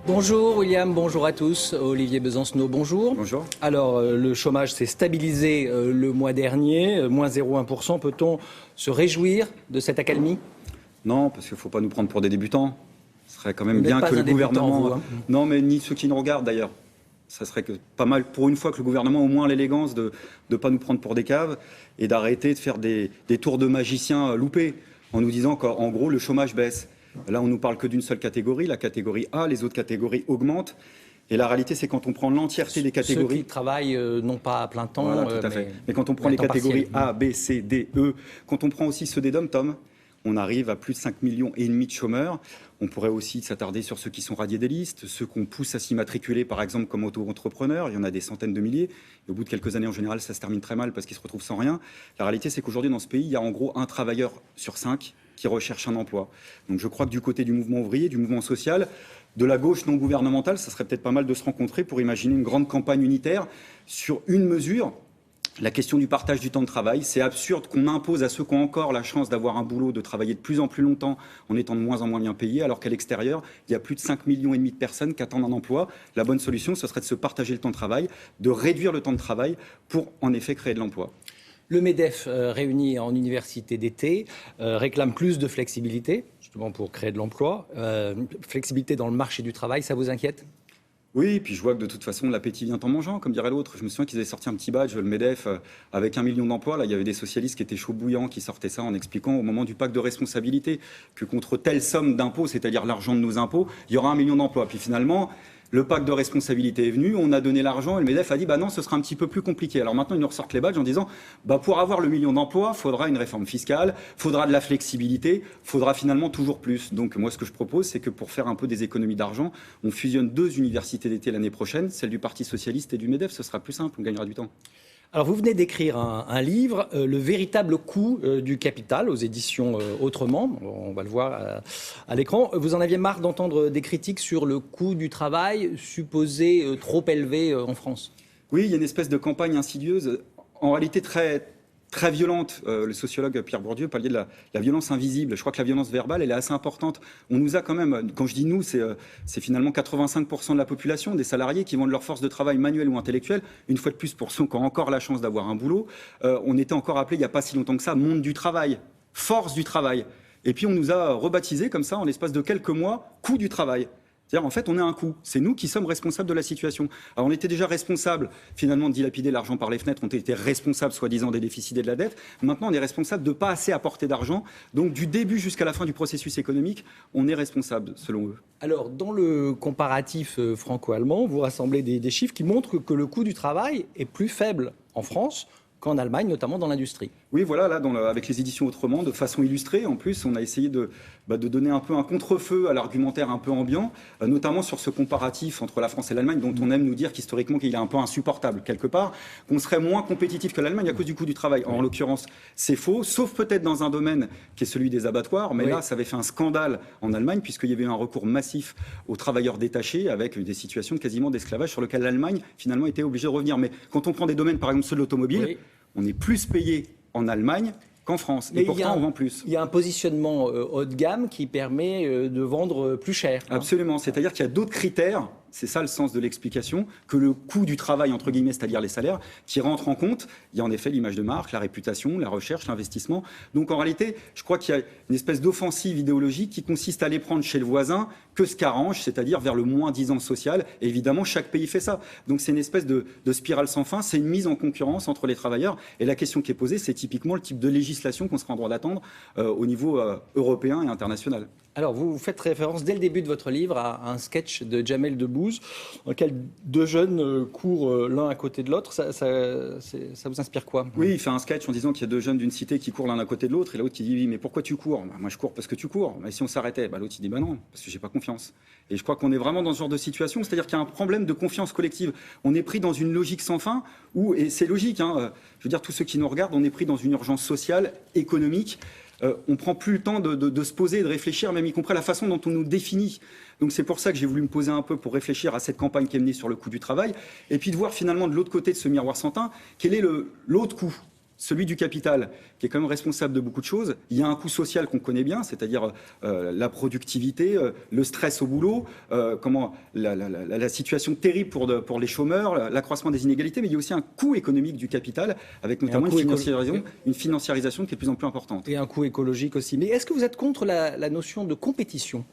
Bonjour William, bonjour à tous. Olivier Besancenot, bonjour. Bonjour. Alors, le chômage s'est stabilisé le mois dernier, moins 0,1%. Peut-on se réjouir de cette accalmie? Non, parce qu'il ne faut pas nous prendre pour des débutants. Ce serait quand même Vous bien n'êtes que pas le un débutant, gouvernement... vous, hein. Non, mais ni ceux qui nous regardent d'ailleurs. Ça serait pas mal pour une fois que le gouvernement ait au moins l'élégance de ne pas nous prendre pour des caves et d'arrêter de faire des tours de magiciens loupés en nous disant qu'en gros le chômage baisse. Là, on nous parle que d'une seule catégorie, la catégorie A, les autres catégories augmentent. Et la réalité, c'est quand on prend l'entièreté des catégories... Ceux qui travaillent non pas à plein temps, voilà, tout à fait. Mais quand on prend les catégories A, B, C, D, E, quand on prend aussi ceux des DOM-TOM, on arrive à plus de 5,5 millions de chômeurs. On pourrait aussi s'attarder sur ceux qui sont radiés des listes, ceux qu'on pousse à s'immatriculer, par exemple, comme auto-entrepreneurs. Il y en a des centaines de milliers. Et au bout de quelques années, en général, ça se termine très mal parce qu'ils se retrouvent sans rien. La réalité, c'est qu'aujourd'hui, dans ce pays, il y a en gros un travailleur sur 5 qui recherche un emploi. Donc je crois que du côté du mouvement ouvrier, du mouvement social, de la gauche non gouvernementale, ça serait peut-être pas mal de se rencontrer pour imaginer une grande campagne unitaire sur une mesure. La question du partage du temps de travail, c'est absurde qu'on impose à ceux qui ont encore la chance d'avoir un boulot, de travailler de plus en plus longtemps en étant de moins en moins bien payés, alors qu'à l'extérieur, il y a plus de 5,5 millions de personnes qui attendent un emploi. La bonne solution, ce serait de se partager le temps de travail, de réduire le temps de travail pour en effet créer de l'emploi. Le MEDEF, réuni en université d'été, réclame plus de flexibilité, justement pour créer de l'emploi. Flexibilité dans le marché du travail, ça vous inquiète ? Oui, puis je vois que de toute façon, l'appétit vient en mangeant, comme dirait l'autre. Je me souviens qu'ils avaient sorti un petit badge, le MEDEF, avec 1 million d'emplois. Là, il y avait des socialistes qui étaient chauds bouillants, qui sortaient ça en expliquant au moment du pacte de responsabilité que contre telle somme d'impôts, c'est-à-dire l'argent de nos impôts, il y aura 1 million d'emplois. Puis finalement, le pacte de responsabilité est venu, on a donné l'argent et le MEDEF a dit non, ce sera un petit peu plus compliqué. Alors maintenant, ils nous ressortent les badges en disant pour avoir le million d'emplois, il faudra une réforme fiscale, il faudra de la flexibilité, il faudra finalement toujours plus. Donc moi, ce que je propose, c'est que pour faire un peu des économies d'argent, on fusionne 2 universités d'été l'année prochaine, celle du Parti socialiste et du MEDEF. Ce sera plus simple, on gagnera du temps. Alors vous venez d'écrire un livre, Le véritable coût du capital, aux éditions Autrement, on va le voir à l'écran. Vous en aviez marre d'entendre des critiques sur le coût du travail supposé trop élevé en France? Oui, il y a une espèce de campagne insidieuse, en réalité très violente. Le sociologue Pierre Bourdieu parlait de la violence invisible. Je crois que la violence verbale, elle est assez importante. On nous a quand même, quand je dis nous, c'est finalement 85% de la population, des salariés qui vendent leur force de travail manuelle ou intellectuelle. Une fois de plus, pour ceux qui ont encore la chance d'avoir un boulot, on était encore appelé il n'y a pas si longtemps que ça, monde du travail, force du travail. Et puis on nous a rebaptisé comme ça, en l'espace de quelques mois, coût du travail. C'est-à-dire, en fait, on est un coût. C'est nous qui sommes responsables de la situation. Alors, on était déjà responsables, finalement, de dilapider l'argent par les fenêtres. On était responsables, soi-disant, des déficits et de la dette. Maintenant, on est responsable de ne pas assez apporter d'argent. Donc, du début jusqu'à la fin du processus économique, on est responsable, selon eux. Alors, dans le comparatif franco-allemand, vous rassemblez des chiffres qui montrent que le coût du travail est plus faible en France qu'en Allemagne, notamment dans l'industrie. Oui, voilà, là, avec les éditions Autrement, de façon illustrée, en plus, on a essayé de donner un peu un contre-feu à l'argumentaire un peu ambiant, notamment sur ce comparatif entre la France et l'Allemagne, dont on aime nous dire qu'historiquement, qu'il est un peu insupportable, quelque part, qu'on serait moins compétitif que l'Allemagne à cause du coût du travail. En l'occurrence, c'est faux, sauf peut-être dans un domaine qui est celui des abattoirs, mais là, ça avait fait un scandale en Allemagne, puisqu'il y avait eu un recours massif aux travailleurs détachés, avec des situations quasiment d'esclavage sur lesquelles l'Allemagne, finalement, était obligée de revenir. Mais quand on prend des domaines, par exemple, ceux de l'automobile, on est plus payé en Allemagne qu'en France. Et pourtant, on vend plus. Il y a un positionnement haut de gamme qui permet de vendre plus cher. Absolument. C'est-à-dire qu'il y a d'autres critères, c'est ça le sens de l'explication, que le coût du travail, entre guillemets, c'est-à-dire les salaires, qui rentrent en compte. Il y a en effet l'image de marque, la réputation, la recherche, l'investissement. Donc en réalité, je crois qu'il y a une espèce d'offensive idéologique qui consiste à aller prendre chez le voisin que ce qu'arrange, c'est-à-dire vers le moins-disant social. Et évidemment, chaque pays fait ça. Donc c'est une espèce de spirale sans fin, c'est une mise en concurrence entre les travailleurs. Et la question qui est posée, c'est typiquement le type de législation qu'on sera en droit d'attendre au niveau européen et international. Alors, vous faites référence dès le début de votre livre à un sketch de Jamel Debbouze, dans lequel 2 jeunes courent l'un à côté de l'autre. Ça vous inspire quoi? Oui, il fait un sketch en disant qu'il y a 2 jeunes d'une cité qui courent l'un à côté de l'autre, et l'autre qui dit oui, mais pourquoi tu cours? Moi, je cours parce que tu cours. Mais si on s'arrêtait, l'autre il dit non, parce que j'ai pas confiance. Et je crois qu'on est vraiment dans ce genre de situation, c'est-à-dire qu'il y a un problème de confiance collective. On est pris dans une logique sans fin, et c'est logique, je veux dire, tous ceux qui nous regardent, on est pris dans une urgence sociale, économique. On ne prend plus le temps de se poser et de réfléchir, même y compris à la façon dont on nous définit. Donc c'est pour ça que j'ai voulu me poser un peu pour réfléchir à cette campagne qui est menée sur le coût du travail, et puis de voir finalement de l'autre côté de ce miroir sans teint, quel est l'autre coût. celui du capital, qui est quand même responsable de beaucoup de choses. Il y a un coût social qu'on connaît bien, c'est-à-dire la productivité, le stress au boulot, la situation terrible pour les chômeurs, l'accroissement des inégalités, mais il y a aussi un coût économique du capital, avec notamment une financiarisation qui est de plus en plus importante. Et un coût écologique aussi. Mais est-ce que vous êtes contre la notion de compétition ?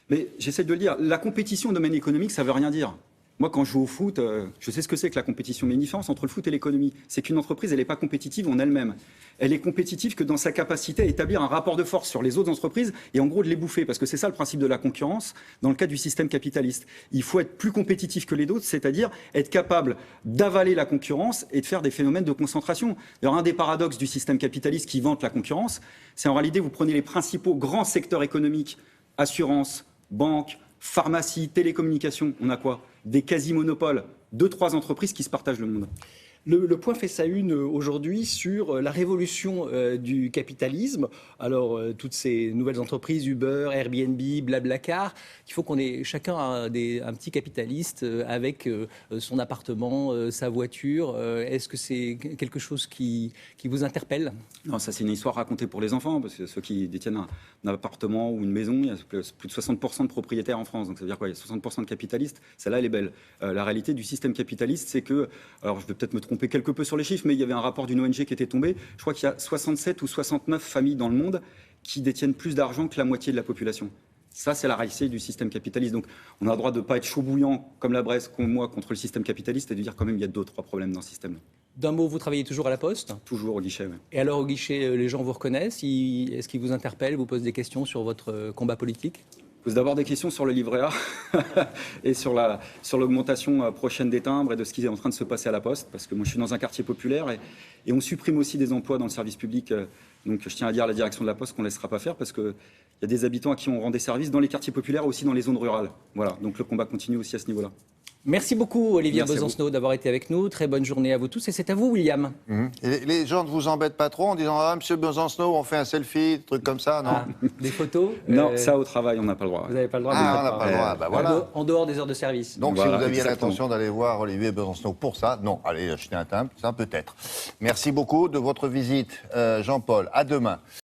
Mais j'essaie de le dire, la compétition au domaine économique, ça ne veut rien dire. Moi, quand je joue au foot, je sais ce que c'est que la compétition. Mais une différence entre le foot et l'économie, c'est qu'une entreprise, elle n'est pas compétitive en elle-même. Elle est compétitive que dans sa capacité à établir un rapport de force sur les autres entreprises et en gros de les bouffer. Parce que c'est ça le principe de la concurrence dans le cadre du système capitaliste. Il faut être plus compétitif que les autres, c'est-à-dire être capable d'avaler la concurrence et de faire des phénomènes de concentration. D'ailleurs, un des paradoxes du système capitaliste qui vante la concurrence, c'est en réalité, vous prenez les principaux grands secteurs économiques, assurance, banque, pharmacie, télécommunications, on a quoi ? Des quasi-monopoles, 2-3 entreprises qui se partagent le monde. Le Point fait sa une aujourd'hui sur la révolution du capitalisme. Alors, toutes ces nouvelles entreprises, Uber, Airbnb, Blablacar, il faut qu'on ait chacun un petit capitaliste avec son appartement, sa voiture. Est-ce que c'est quelque chose qui vous interpelle ? Non, ça c'est une histoire racontée pour les enfants, parce que ceux qui détiennent un appartement ou une maison, il y a plus de 60% de propriétaires en France. Donc ça veut dire quoi ? Il y a 60% de capitalistes. Celle-là, elle est belle. La réalité du système capitaliste, c'est que, alors je vais peut-être me tromper quelque peu sur les chiffres, mais il y avait un rapport d'une ONG qui était tombé. Je crois qu'il y a 67 ou 69 familles dans le monde qui détiennent plus d'argent que la moitié de la population. Ça, c'est la réalité du système capitaliste. Donc, on a le droit de ne pas être chaud bouillant comme la Bresse, comme moi, contre le système capitaliste et de dire quand même qu'il y a 2-3 problèmes dans ce système-là. D'un mot, vous travaillez toujours à la Poste ? Toujours au guichet, oui. Et alors, au guichet, les gens vous reconnaissent ? Est-ce qu'ils vous interpellent, vous posent des questions sur votre combat politique ? Pose d'abord des questions sur le livret A et sur l'augmentation prochaine des timbres et de ce qui est en train de se passer à la Poste, parce que moi je suis dans un quartier populaire et on supprime aussi des emplois dans le service public. Donc je tiens à dire à la direction de la Poste qu'on ne laissera pas faire, parce qu'il y a des habitants à qui on rend des services dans les quartiers populaires, aussi dans les zones rurales. Voilà, donc le combat continue aussi à ce niveau-là. Merci beaucoup, Olivier Besancenot, d'avoir été avec nous. Très bonne journée à vous tous. Et c'est à vous, William. Et les gens ne vous embêtent pas trop en disant « Ah, monsieur Besancenot, on fait un selfie », des trucs comme ça, non ? Des photos ? Non, ça au travail, on n'a pas le droit. Vous n'avez pas le droit. Ah, on n'a pas le droit, bah voilà. En dehors des heures de service. Donc voilà, si vous aviez exactement. l'intention d'aller voir Olivier Besancenot pour ça, non, allez acheter un timbre, ça peut-être. Merci beaucoup de votre visite, Jean-Paul. À demain.